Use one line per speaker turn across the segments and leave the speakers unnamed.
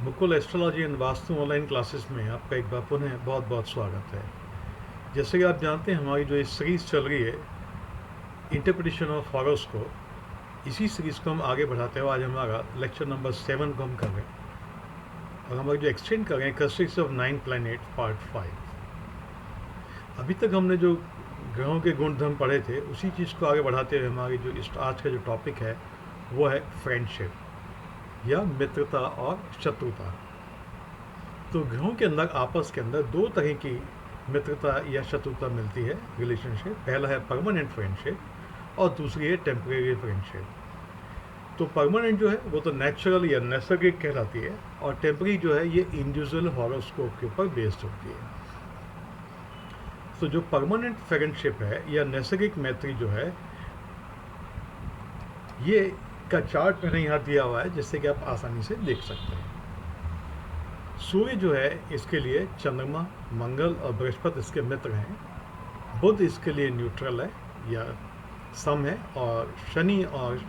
Mukul astrology and vastu online classes में आपका एक बार पुनः बहुत बहुत स्वागत है। जैसे कि आप जानते हैं, हमारी जो ये सीरीज़ चल रही है इंटरप्रिटेशन ऑफ हॉरोस्कोप, इसी सीरीज़ को हम आगे बढ़ाते हुए आज हमारा लेक्चर नंबर 7 को हम कर रहे हैं और हम जो एक्सटेंड कर रहे हैं कैरेक्टरिस्टिक्स ऑफ 9 प्लैनेट पार्ट 5। अभी तक हमने जो ग्रहों के गुणधर्म पढ़े थे उसी चीज़ को आगे बढ़ाते हुए हमारी जो आज का जो टॉपिक है वो है फ्रेंडशिप या मित्रता और शत्रुता। तो ग्रहों के अंदर आपस के अंदर दो तरह की मित्रता या शत्रुता मिलती है रिलेशनशिप। पहला है परमानेंट फ्रेंडशिप और दूसरी है टेम्परेरी फ्रेंडशिप। तो परमानेंट जो है वो तो नेचुरल या नैसर्गिक कहलाती है और टेम्परेरी जो है ये इंडिविजुअल हॉरोस्कोप के ऊपर बेस्ड होती है। तो जो परमानेंट फ्रेंडशिप है या नैसर्गिक मैत्री जो है ये का चार्ट मैंने यहाँ दिया हुआ है जिससे कि आप आसानी से देख सकते हैं। सूर्य जो है इसके लिए चंद्रमा, मंगल और बृहस्पति इसके मित्र हैं। बुध इसके लिए न्यूट्रल है या सम है और शनि और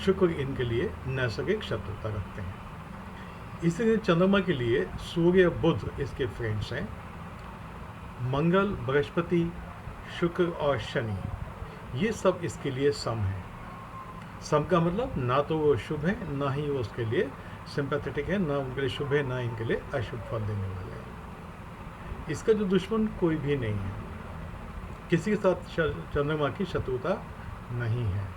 शुक्र इनके लिए नैसर्गिक शत्रुता रखते हैं। इसलिए चंद्रमा के लिए सूर्य बुध इसके फ्रेंड्स हैं। मंगल, बृहस्पति, शुक्र और शनि ये सब इसके लिए सम है। सम का मतलब ना तो वो शुभ है ना ही वो उसके लिए सिंपैथेटिक है, ना उनके लिए शुभ है ना इनके लिए अशुभ फल देने वाले हैं। इसका जो दुश्मन कोई भी नहीं है, किसी के साथ चंद्रमा की शत्रुता नहीं है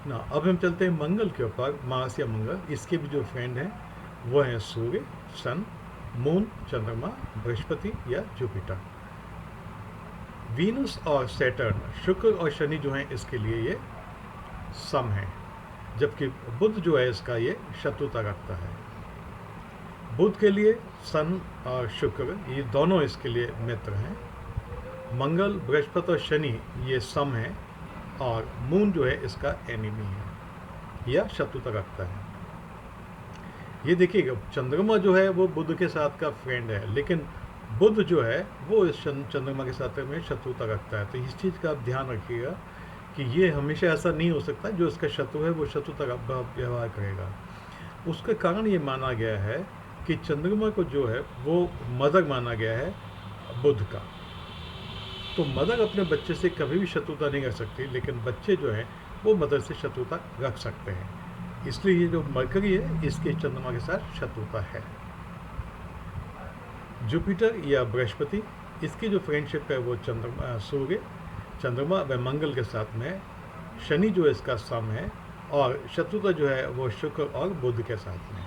ना। अब हम चलते हैं मंगल के ऊपर। मार्स या मंगल इसके भी जो फ्रेंड हैं वो हैं सूर्य, सन, मून, चंद्रमा, बृहस्पति या जुपिटर। वीनस और सैटर्न, शुक्र और शनि जो हैं इसके लिए ये सम है, जबकि बुध जो है इसका ये शत्रुता रखता है। बुध के लिए सन और शुक्र ये दोनों इसके लिए मित्र हैं। मंगल, बृहस्पति और शनि ये सम है और मून जो है इसका एनिमी है या शत्रुता रखता है। ये देखिएगा चंद्रमा जो है वो बुध के साथ का फ्रेंड है, लेकिन बुध जो है वो इस चंद्रमा के साथ में शत्रुता रखता है। तो इस चीज़ का आप ध्यान रखिएगा कि ये हमेशा ऐसा नहीं हो सकता जो इसका शत्रु है वो शत्रुता का व्यवहार करेगा। उसके कारण ये माना गया है कि चंद्रमा को जो है वो मदर माना गया है बुध का। तो मदर अपने बच्चे से कभी भी शत्रुता नहीं कर सकती, लेकिन बच्चे जो हैं वो मदर से शत्रुता रख सकते हैं। इसलिए ये जो मरकरी है इसके चंद्रमा के साथ शत्रुता है। जुपिटर या बृहस्पति इसकी जो फ्रेंडशिप है वो सूर्य, चंद्रमा व मंगल के साथ में। शनि जो इसका सम है और शत्रुता जो है वो शुक्र और बुध के साथ में।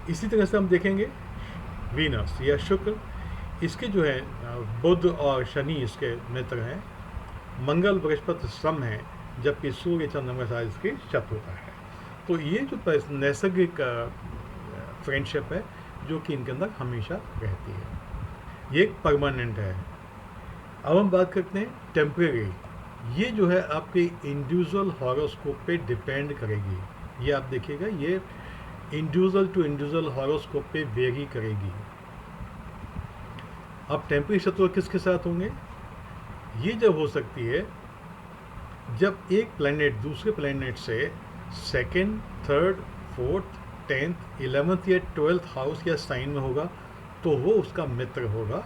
इसी तरह से हम देखेंगे वीनस या शुक्र इसके जो है बुध और शनि इसके मित्र हैं। मंगल, बृहस्पति सम है, जबकि सूर्य, चंद्रमा के साथ इसकी शत्रुता है। तो ये जो नैसर्गिक फ्रेंडशिप है जो कि इनके अंदर हमेशा रहती है, ये परमानेंट है। अब हम बात करते हैं टेम्परेरी। ये जो है आपके इंडिविजुअल हॉरोस्कोप पे डिपेंड करेगी। ये आप देखिएगा ये इंडिविजुअल टू इंडिविजुअल हॉरोस्कोप पे वेरी करेगी। अब टेम्परेरी शत्रु किसके साथ होंगे? ये जब हो सकती है जब एक प्लैनेट दूसरे प्लैनेट से second, third, fourth, 10th, 11th या 12th हाउस या साइन में होगा तो वो उसका मित्र होगा,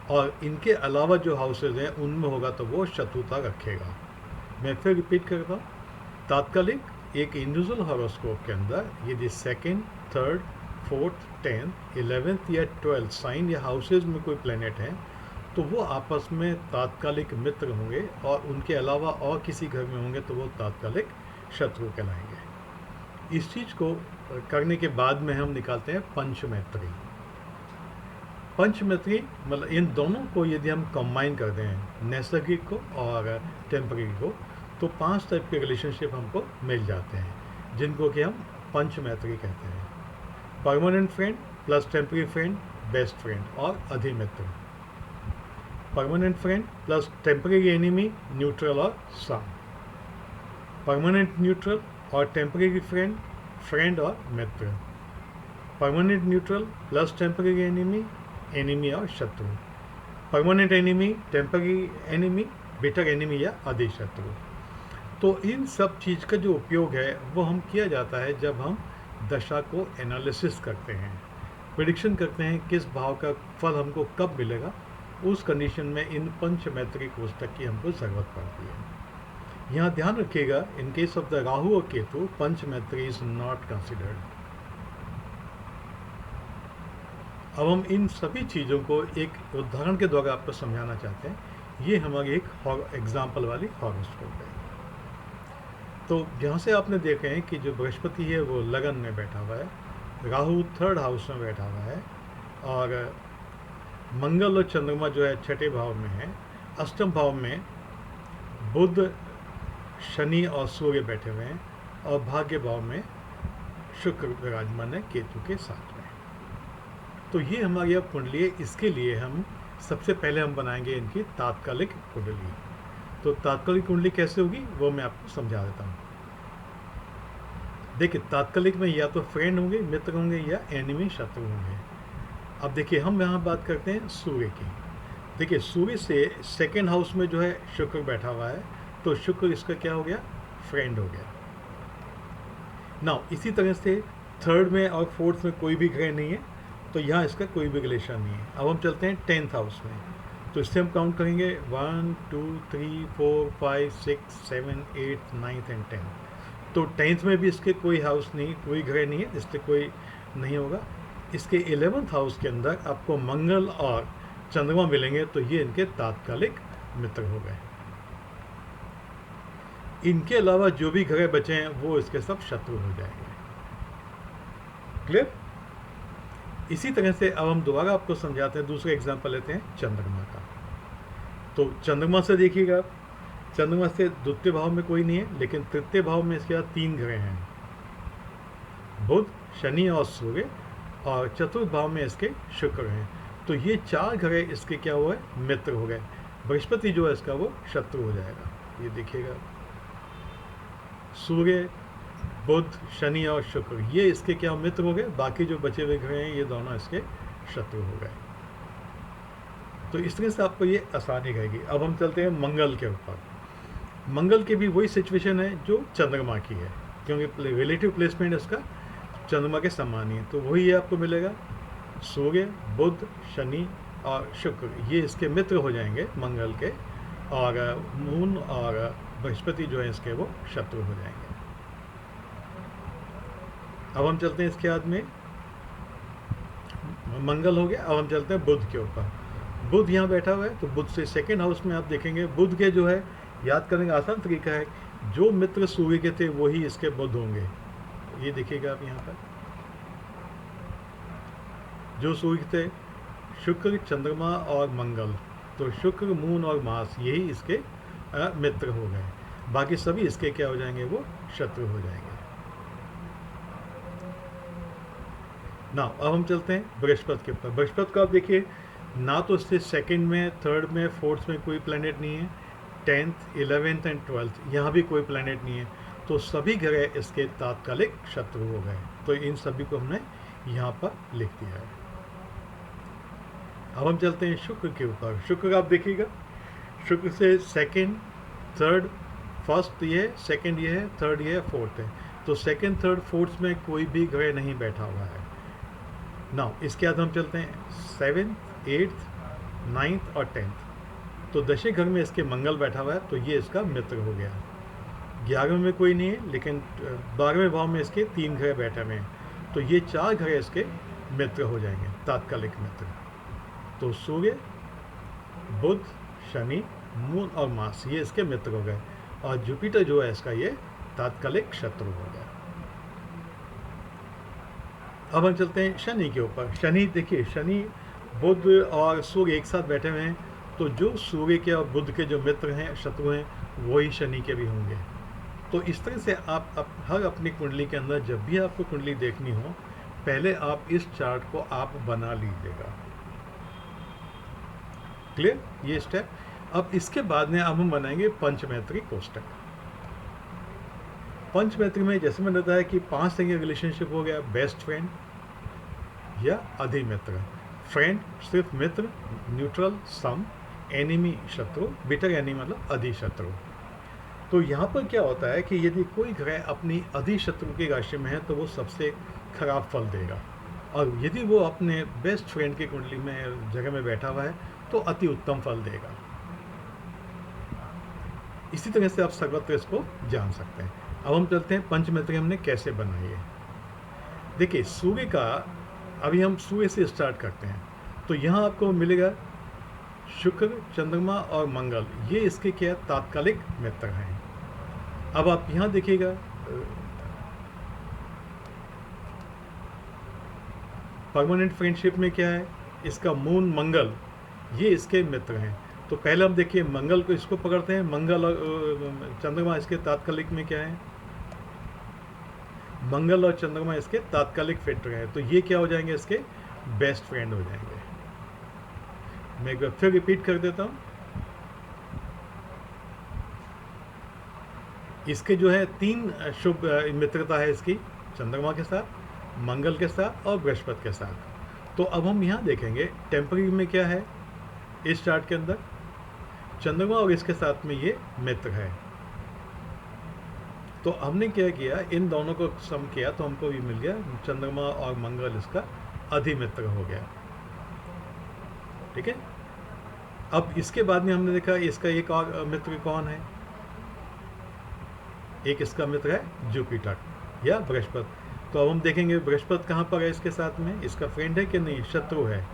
और इनके अलावा जो हाउसेज हैं उनमें होगा तो वो शत्रुता रखेगा। मैं फिर रिपीट करता हूँ, तात्कालिक एक इंडिविजुअल हॉरोस्कोप के अंदर यदि second, third, fourth, 10th, 11th या 12th साइन या हाउसेज में कोई प्लैनेट हैं तो वो आपस में तात्कालिक मित्र होंगे, और उनके अलावा और किसी घर में होंगे तो वो तात्कालिक शत्रु कहलाएंगे। इस चीज़ को करने के बाद में हम निकालते हैं पंचमैत्री। पंचमैत्री मतलब इन दोनों को यदि हम कंबाइन करते हैं, नैसर्गिक को और टेम्परेरी को, तो 5 टाइप के रिलेशनशिप हमको मिल जाते हैं जिनको कि हम पंचमैत्री कहते हैं। Permanent friend plus temporary friend, best friend और अधिमित्र। Permanent friend plus temporary enemy, neutral और सम। परमानेंट न्यूट्रल और टेम्परेरी फ्रेंड, फ्रेंड और मित्र। Permanent neutral plus temporary enemy, enemy और शत्रु। Permanent enemy, temporary enemy, bitter enemy या अधिशत्रु। तो इन सब चीज़ का जो उपयोग है वो हम किया जाता है जब हम दशा को एनालिसिस करते हैं, प्रिडिक्शन करते हैं किस भाव का फल हमको कब मिलेगा। उस कंडीशन में इन पंचमैत्री कोष्टक की हमको ज़रूरत पड़ती है। यहाँ ध्यान रखिएगा, in case of the Rahu और केतु पंचमैत्री इज नॉट कंसिडर्ड। अब हम इन सभी चीज़ों को एक उदाहरण के द्वारा आपको समझाना चाहते हैं। ये हमारी एक एग्जाम्पल वाली हॉरोस्कोप है। तो यहाँ से आपने देखे हैं कि जो बृहस्पति है वो लगन में बैठा हुआ है, राहु थर्ड हाउस में बैठा हुआ है, और मंगल और चंद्रमा जो है छठे भाव में है। अष्टम भाव में बुध, शनि और सूर्य बैठे हुए हैं, और भाग्य भाव में शुक्र विराजमान है केतु के साथ में। तो ये हमारी अब कुंडली है। इसके लिए हम सबसे पहले हम बनाएंगे इनकी तात्कालिक कुंडली। तो तात्कालिक कुंडली कैसे होगी वो मैं आपको समझा देता हूँ। देखिए, तात्कालिक में या तो फ्रेंड होंगे, मित्र होंगे, या एनिमी शत्रु होंगे। अब देखिए, हम यहाँ बात करते हैं सूर्य की। देखिए, सूर्य से सेकेंड हाउस में जो है शुक्र बैठा हुआ है, तो शुक्र इसका क्या हो गया, फ्रेंड हो गया। नाउ इसी तरह से थर्ड में और फोर्थ में कोई भी ग्रह नहीं है, तो यहाँ इसका कोई भी रिलेशन नहीं है। अब हम चलते हैं टेंथ हाउस में। तो इससे हम काउंट करेंगे 1 2 3 4 5 6 7 8 9 एंड 10। तो टेंथ में भी इसके कोई हाउस नहीं, कोई ग्रह नहीं है, इससे कोई नहीं होगा। इसके 11th हाउस के अंदर आपको मंगल और चंद्रमा मिलेंगे, तो ये इनके तात्कालिक मित्र हो गए। इनके अलावा जो भी ग्रह बचे हैं वो इसके सब शत्रु हो जाएंगे। क्लियर? इसी तरह से अब हम दोबारा आपको समझाते हैं। दूसरा एग्जांपल लेते हैं चंद्रमा का। तो चंद्रमा से देखिएगा, चंद्रमा से द्वितीय भाव में कोई नहीं है, लेकिन तृतीय भाव में इसके बाद 3 ग्रह हैं, बुध, शनि और सूर्य, और चतुर्थ भाव में इसके शुक्र हैं। तो ये 4 ग्रह इसके क्या हुए, मित्र हो गए। बृहस्पति जो है इसका वो शत्रु हो जाएगा। ये देखिएगा, सूर्य, बुध, शनि और शुक्र ये इसके क्या मित्र हो गए। बाकी जो बचे हुए ग्रह हैं ये दोनों इसके शत्रु हो गए। तो इस तरह से आपको ये आसानी रहेगी। अब हम चलते हैं मंगल के ऊपर। मंगल की भी वही सिचुएशन है जो चंद्रमा की है, क्योंकि रिलेटिव प्लेसमेंट इसका चंद्रमा के समान ही है। तो वही आपको मिलेगा, सूर्य, बुध, शनि और शुक्र ये इसके मित्र हो जाएंगे मंगल के, और मून और बृहस्पति जो है इसके वो शत्रु हो जाएंगे। अब हम चलते हैं इसके बाद में, मंगल हो गया। अब हम चलते हैं बुध के ऊपर। बुध यहाँ बैठा हुआ है, तो बुध से सेकेंड हाउस में आप देखेंगे बुध के जो है, याद करने का आसान तरीका है, जो मित्र सूर्य के थे वही इसके बुध होंगे। ये देखिएगा आप यहाँ पर, जो सूर्य थे शुक्र, चंद्रमा और मंगल, तो शुक्र, मून और मास यही इसके मित्र हो गए। बाकी सभी इसके क्या हो जाएंगे, वो शत्रु हो जाएंगे। ना अब हम चलते हैं बृहस्पति के ऊपर। बृहस्पति को आप देखिए, ना तो इससे सेकंड में, थर्ड में, फोर्थ में कोई प्लैनेट नहीं है, 10th 11th एंड 12th यहाँ भी कोई प्लैनेट नहीं है, तो सभी ग्रह इसके तात्कालिक शत्रु हो गए। तो इन सभी को हमने यहाँ पर लिख दिया है। अब हम चलते हैं शुक्र के ऊपर। शुक्र आप देखिएगा, शुक्र से सेकंड, थर्ड, फर्स्ट ये है, सेकंड ये है, थर्ड ये है, फोर्थ है। तो सेकंड, थर्ड, फोर्थ में कोई भी ग्रह नहीं बैठा हुआ है। नाउ इसके बाद हम चलते हैं 7th, 8th, 9th और 10th। तो दशे घर में इसके मंगल बैठा हुआ है, तो ये इसका मित्र हो गया। 11वें में कोई नहीं है, लेकिन 12वें भाव में इसके 3 ग्रह बैठे हुए हैं, तो ये 4 ग्रह इसके मित्र हो जाएंगे, तात्कालिक मित्र। तो सूर्य, बुध, शनि, मून और मास ये इसके मित्र हो गए, और जुपिटर जो है इसका ये तात्कालिक शत्रु हो गया। अब हम चलते हैं शनि के ऊपर। शनि देखिए, शनि, बुध और सूर्य एक साथ बैठे हुए हैं, तो जो सूर्य के और बुध के जो मित्र हैं, शत्रु हैं, वही शनि के भी होंगे। तो इस तरह से आप हर अपनी कुंडली के अंदर जब भी आपको कुंडली देखनी हो, पहले आप इस चार्ट को आप बना लीजिएगा। क्लियर ये स्टेप। अब इसके बाद में अब हम बनाएंगे पंचमैत्री कोष्टक। पंचमैत्री में जैसे मैंने बताया कि 5 तरह के रिलेशनशिप हो गया, बेस्ट फ्रेंड या अधिमित्र। फ्रेंड सिर्फ मित्र, न्यूट्रल सम, एनिमी शत्रु, बिटर एनिमी मतलब अधिशत्रु। तो यहाँ पर क्या होता है कि यदि कोई ग्रह अपनी अधिशत्रु की राशि में है तो वो सबसे खराब फल देगा, और यदि वो अपने बेस्ट फ्रेंड की कुंडली में जगह में बैठा हुआ है तो अति उत्तम फल देगा। इसी तरह से आप सर्वत्र इसको जान सकते हैं। अब हम चलते हैं पंचमित्र हमने कैसे बनाई है। देखिए सूर्य का, अभी हम सूर्य से स्टार्ट करते हैं, तो यहाँ आपको मिलेगा शुक्र, चंद्रमा और मंगल, ये इसके क्या तात्कालिक मित्र हैं। अब आप यहाँ देखिएगा परमानेंट फ्रेंडशिप में क्या है, इसका मून मंगल, ये इसके मित्र हैं। तो पहले हम देखिए मंगल को, इसको पकड़ते हैं, मंगल और चंद्रमा इसके तात्कालिक में क्या है, मंगल और चंद्रमा इसके तात्कालिक मित्र हैं, तो ये क्या हो जाएंगे, इसके बेस्ट फ्रेंड हो जाएंगे। मैं एक बार फिर रिपीट कर देता हूँ, इसके जो है 3 शुभ मित्रता है इसकी, चंद्रमा के साथ, मंगल के साथ और बृहस्पति के साथ। तो अब हम यहाँ देखेंगे टेम्पररी में क्या है, इस चार्ट के अंदर चंद्रमा और इसके साथ में ये मित्र है। तो हमने क्या किया, इन दोनों को सम किया तो हमको ये मिल गया चंद्रमा और मंगल इसका अधिमित्र हो गया। ठीक है, अब इसके बाद में हमने देखा इसका एक और मित्र कौन है, एक इसका मित्र है जुपिटर या बृहस्पति। तो अब हम देखेंगे बृहस्पति कहाँ पर है इसके साथ में, इसका फ्रेंड है कि नहीं, शत्रु है।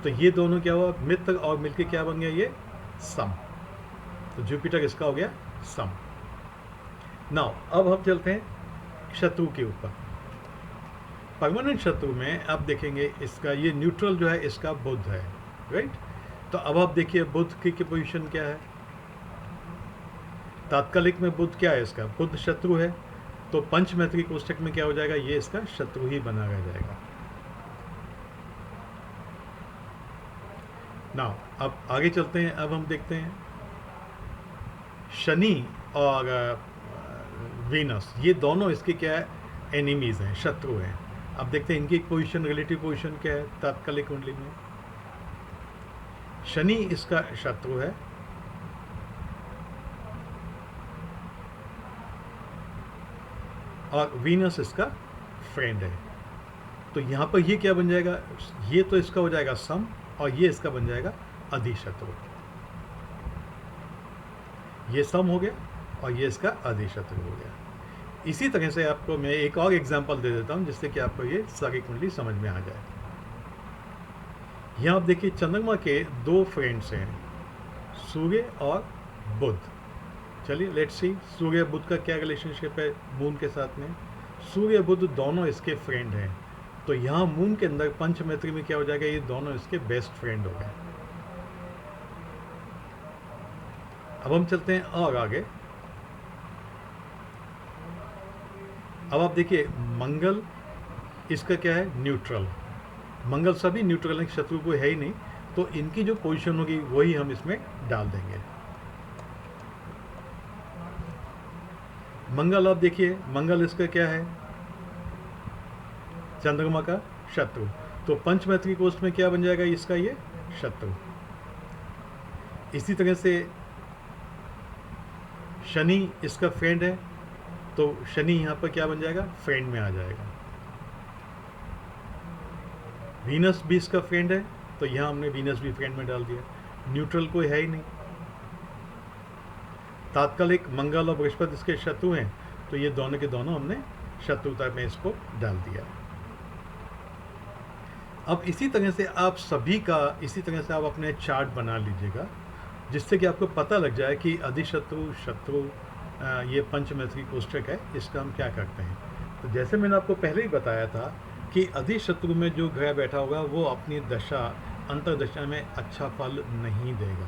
तो ये दोनों क्या हुआ, मित्र और मिलके क्या बन गया, ये सम। तो जुपिटर इसका हो गया सम। नाउ अब हम चलते हैं शत्रु के ऊपर। परमानेंट शत्रु में आप देखेंगे इसका ये न्यूट्रल जो है इसका बुध है, राइट। तो अब आप देखिए बुध की पोजीशन क्या है, तात्कालिक में बुध क्या है इसका, बुध शत्रु है, तो पंचमैत्री कोष्ठक में क्या हो जाएगा, ये इसका शत्रु ही बना रह जाएगा। नाउ अब आगे चलते हैं, अब हम देखते हैं शनि और वीनस, ये दोनों इसके क्या है, एनिमीज हैं, शत्रु हैं। अब देखते हैं इनकी पोजीशन, रिलेटिव पोजीशन क्या है तात्कालिक कुंडली में। शनि इसका शत्रु है और वीनस इसका फ्रेंड है। तो यहाँ पर ये क्या बन जाएगा, ये तो इसका हो जाएगा सम और ये इसका बन जाएगा अधिशत्रु। ये सम हो गया और ये इसका अधिशत्रु हो गया। इसी तरह से आपको मैं एक और एग्जांपल दे देता हूँ जिससे कि आपको ये सारी कुंडली समझ में आ जाए। यहाँ आप देखिए चंद्रमा के 2 फ्रेंड्स हैं, सूर्य और बुध। चलिए लेट्स सी सूर्य बुध का क्या रिलेशनशिप है मून के साथ में। सूर्य बुध दोनों इसके फ्रेंड हैं, तो यहाँ मून के अंदर पंचमैत्री में क्या हो जाएगा, ये दोनों इसके बेस्ट फ्रेंड हो गए। अब हम चलते हैं और आगे। अब आप देखिए मंगल इसका क्या है, न्यूट्रल। मंगल सभी न्यूट्रल हैं, शत्रु कोई है ही नहीं, तो इनकी जो पोजीशन होगी वही हम इसमें डाल देंगे। मंगल आप देखिए, मंगल इसका क्या है, चंद्रमा का शत्रु, तो पंचमैत्री कोष्ठ में क्या बन जाएगा इसका, ये शत्रु। इसी तरह से शनि इसका फ्रेंड है, तो शनि यहाँ पर क्या बन जाएगा, फ्रेंड में आ जाएगा। वीनस भी इसका फ्रेंड है, तो यहाँ हमने वीनस भी फ्रेंड में डाल दिया, न्यूट्रल कोई है ही नहीं। तात्कालिक मंगल और बृहस्पति इसके शत्रु हैं, तो ये दोनों के दोनों हमने शत्रुता में इसको डाल दिया। अब इसी तरह से आप सभी का, इसी तरह से आप अपने चार्ट बना लीजिएगा जिससे कि आपको पता लग जाए कि अधिशत्रु, शत्रु, ये पंचमैत्री कोष्ठक है, इसका हम क्या करते हैं। तो जैसे मैंने आपको पहले ही बताया था कि अधिशत्रु में जो ग्रह बैठा होगा वो अपनी दशा, अंतर्दशा में अच्छा फल नहीं देगा।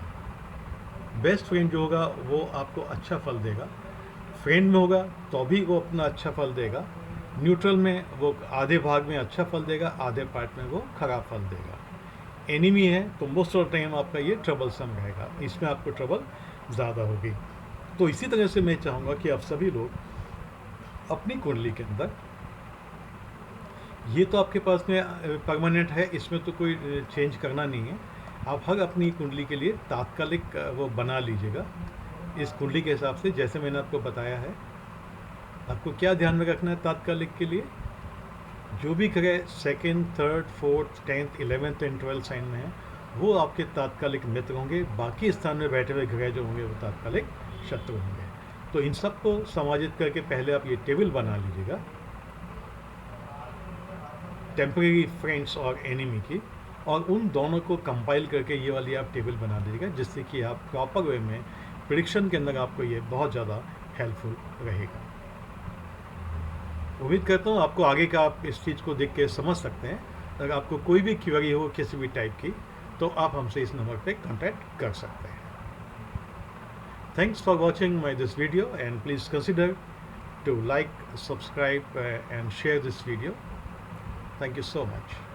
बेस्ट फ्रेंड जो होगा वो आपको अच्छा फल देगा, फ्रेंड में होगा तो भी वो अपना अच्छा फल देगा, न्यूट्रल में वो आधे भाग में अच्छा फल देगा, आधे पार्ट में वो खराब फल देगा। एनिमी है तो मोस्ट ऑफ टाइम आपका ये ट्रबलसम रहेगा, इसमें आपको ट्रबल ज़्यादा होगी। तो इसी तरह से मैं चाहूँगा कि आप सभी लोग अपनी कुंडली के अंदर, ये तो आपके पास में परमानेंट है, इसमें तो कोई चेंज करना नहीं है, आप हर अपनी कुंडली के लिए तात्कालिक वो बना लीजिएगा इस कुंडली के हिसाब से जैसे मैंने आपको बताया है। आपको क्या ध्यान में रखना है तात्कालिक के लिए? जो भी ग्रह second, third, fourth, 10th, 11th and 12th sign में है वो आपके तात्कालिक मित्र होंगे। बाकी स्थान में बैठे हुए ग्रह जो होंगे वो तात्कालिक शत्रु होंगे। तो इन सबको समाजित करके पहले आप ये टेबल बना लीजिएगा टेम्परेरी फ्रेंड्स और एनिमी की, और उन दोनों को कंपाइल करके ये वाली आप टेबल बना दीजिएगा, जिससे कि आप प्रॉपर वे में प्रिडिक्शन के अंदर आपको ये बहुत ज़्यादा हेल्पफुल रहेगा। उम्मीद करता हूँ आपको आगे का आप इस चीज़ को देख के समझ सकते हैं। अगर आपको कोई भी क्वेरी हो किसी भी टाइप की तो आप हमसे इस नंबर पे कांटेक्ट कर सकते हैं। Thanks for watching my this video and please consider to like, subscribe and share this video. Thank you so much.